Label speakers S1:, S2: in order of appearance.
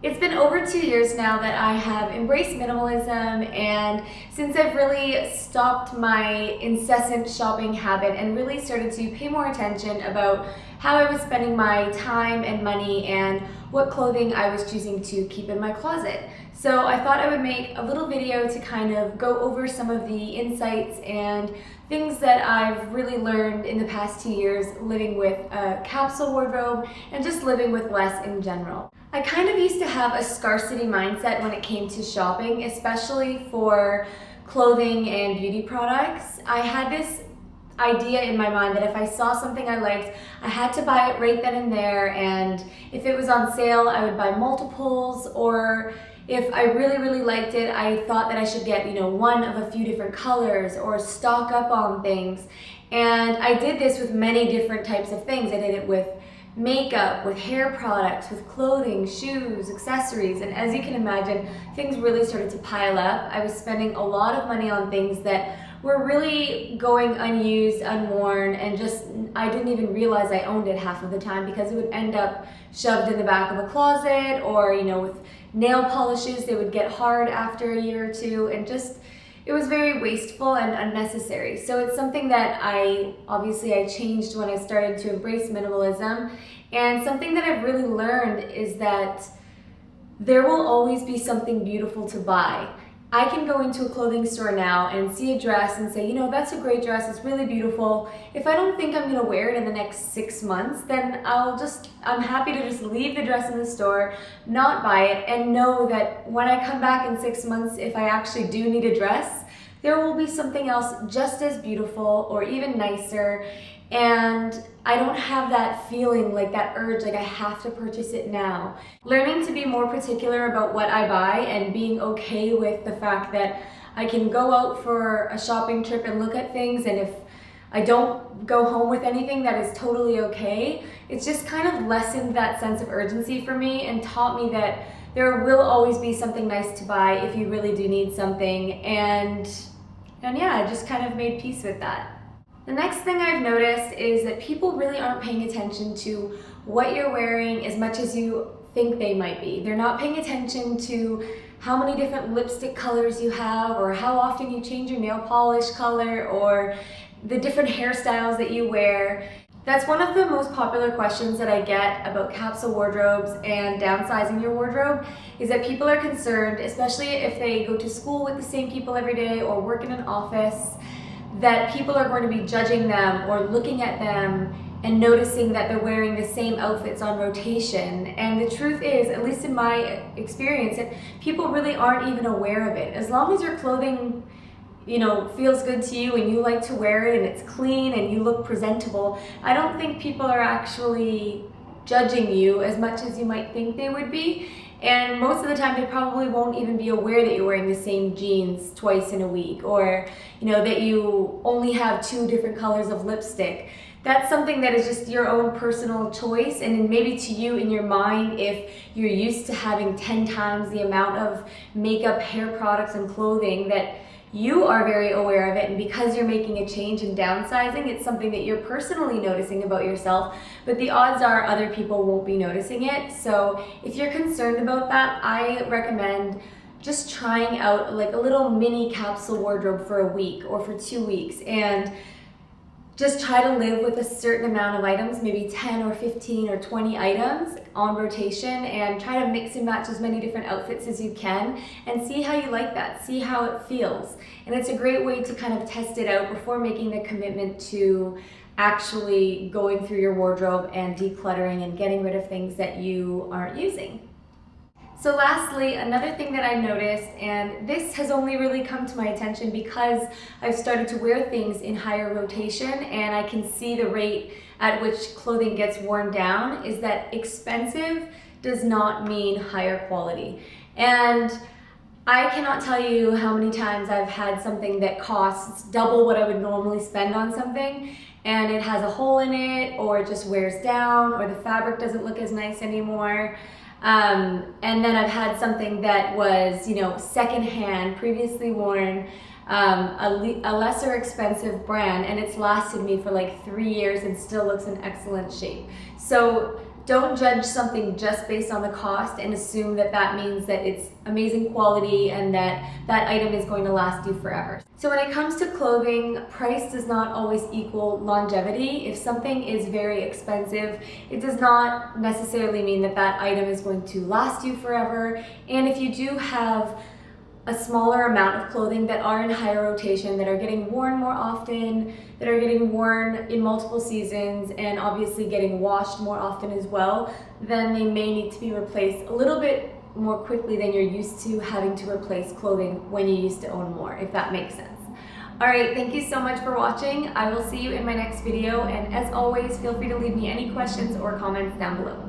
S1: It's been over 2 years now that I have embraced minimalism, and since I've really stopped my incessant shopping habit and really started to pay more attention about how I was spending my time and money and what clothing I was choosing to keep in my closet. So I thought I would make a little video to kind of go over some of the insights and things that I've really learned in the past 2 years living with a capsule wardrobe and just living with less in general. I kind of used to have a scarcity mindset when it came to shopping, especially for clothing and beauty products. I had this idea in my mind that if I saw something I liked, I had to buy it right then and there, and if it was on sale, I would buy multiples, or if I really liked it, I thought that I should get, one of a few different colors or stock up on things. And I did this with many different types of things. I did it with makeup, with hair products, with clothing, shoes, accessories, and as you can imagine, things really started to pile up. I was spending a lot of money on things that were really going unused, unworn, and just I didn't even realize I owned it half of the time because it would end up shoved in the back of a closet, or with nail polishes, they would get hard after a year or two, and just it was very wasteful and unnecessary. So it's something that I changed when I started to embrace minimalism. And something that I've really learned is that there will always be something beautiful to buy. I can go into a clothing store now and see a dress and say, that's a great dress, it's really beautiful. If I don't think I'm gonna wear it in the next 6 months, then I'm happy to just leave the dress in the store, not buy it, and know that when I come back in 6 months, if I actually do need a dress, there will be something else just as beautiful or even nicer. And I don't have that feeling, like that urge, like I have to purchase it now. Learning to be more particular about what I buy and being okay with the fact that I can go out for a shopping trip and look at things, and if I don't go home with anything, that is totally okay. It's just kind of lessened that sense of urgency for me and taught me that there will always be something nice to buy if you really do need something, and yeah, I just kind of made peace with that. The next thing I've noticed is that people really aren't paying attention to what you're wearing as much as you think they might be. They're not paying attention to how many different lipstick colors you have, or how often you change your nail polish color, or the different hairstyles that you wear. That's one of the most popular questions that I get about capsule wardrobes and downsizing your wardrobe, is that people are concerned, especially if they go to school with the same people every day or work in an office, that people are going to be judging them or looking at them and noticing that they're wearing the same outfits on rotation. And the truth is, at least in my experience, that people really aren't even aware of it. As long as your clothing feels good to you and you like to wear it and it's clean and you look presentable, I don't think people are actually judging you as much as you might think they would be. And most of the time they probably won't even be aware that you're wearing the same jeans twice in a week, or that you only have 2 different colors of lipstick. That's something that is just your own personal choice, and maybe to you in your mind, if you're used to having 10 times the amount of makeup, hair products, and clothing, that you are very aware of it, and because you're making a change and downsizing, it's something that you're personally noticing about yourself, but the odds are other people won't be noticing it. So if you're concerned about that, I recommend just trying out like a little mini capsule wardrobe for a week or for 2 weeks, and just try to live with a certain amount of items, maybe 10 or 15 or 20 items on rotation, and try to mix and match as many different outfits as you can and see how you like that, see how it feels. And it's a great way to kind of test it out before making the commitment to actually going through your wardrobe and decluttering and getting rid of things that you aren't using. So lastly, another thing that I noticed, and this has only really come to my attention because I've started to wear things in higher rotation and I can see the rate at which clothing gets worn down, is that expensive does not mean higher quality. And I cannot tell you how many times I've had something that costs double what I would normally spend on something, and it has a hole in it, or it just wears down, or the fabric doesn't look as nice anymore. And then I've had something that was, secondhand, previously worn, a lesser expensive brand, and it's lasted me for like 3 years and still looks in excellent shape. So don't judge something just based on the cost and assume that that means that it's amazing quality and that that item is going to last you forever. So when it comes to clothing, price does not always equal longevity. If something is very expensive, it does not necessarily mean that that item is going to last you forever. And if you do have a smaller amount of clothing that are in higher rotation, that are getting worn more often, that are getting worn in multiple seasons, and obviously getting washed more often as well, then they may need to be replaced a little bit more quickly than you're used to having to replace clothing when you used to own more, if that makes sense. Alright, thank you so much for watching. I will see you in my next video, and as always, feel free to leave me any questions or comments down below.